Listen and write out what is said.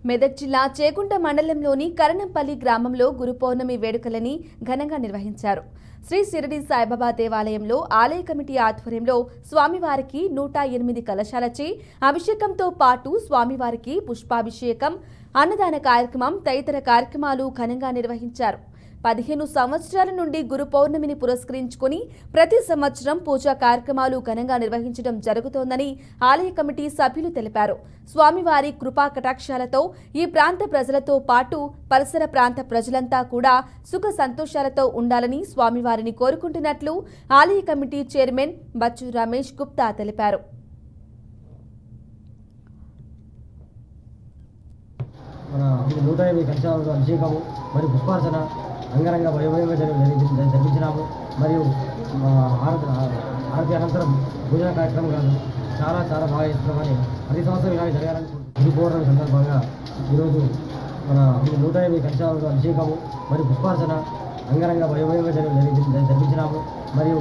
మెదక్ జిల్లా చేకుంట మండలంలోని కరణంపల్లి గ్రామంలో గురు పౌర్ణమి వేడుకలని ఘనంగా నిర్వహించారు. శ్రీ షిరిడి సాయిబాబా దేవాలయంలో ఆలయ కమిటీ ఆధ్వర్యంలో స్వామివారికి 108 కలశాలచే అభిషేకంతో పాటు స్వామివారికి పుష్పాభిషేకం, అన్నదాన కార్యక్రమం తదితర కార్యక్రమాలు ఘనంగా నిర్వహించారు. 15 సంవత్సరాల నుండి గురు పౌర్ణమిని పురస్కరించుకుని ప్రతి సంవత్సరం పూజా కార్యక్రమాలు ఘనంగా నిర్వహించడం జరుగుతోందని ఆలయ కమిటీ సభ్యులు తెలిపారు. స్వామివారి కృపా కటాక్షాలతో ఈ ప్రాంత ప్రజలతో పాటు పరిసర ప్రాంత ప్రజలంతా కూడా సుఖ సంతోషాలతో ఉండాలని స్వామివారిని కోరుకుంటున్నట్లు ఆలయ కమిటీ చైర్మన్ బచ్చు రమేష్ గుప్తా తెలిపారు. అభిషేకము మరియు పుష్పార్చన అంగరంగ వైభవంగా జరిపించినాము. మరియు ఆరతి అనంతరం పూజా కార్యక్రమం కాదు చాలా చాలా బాగా చేస్తున్నామని ప్రతి సంవత్సరం ఇలాగే జరగాలని గురు పౌర్ణమి సందర్భంగా ఈరోజు మన 108 కలశాలతో అభిషేకము మరియు పుష్పార్చన అంగరంగ వైభవంగా జరిపించినాము. మరియు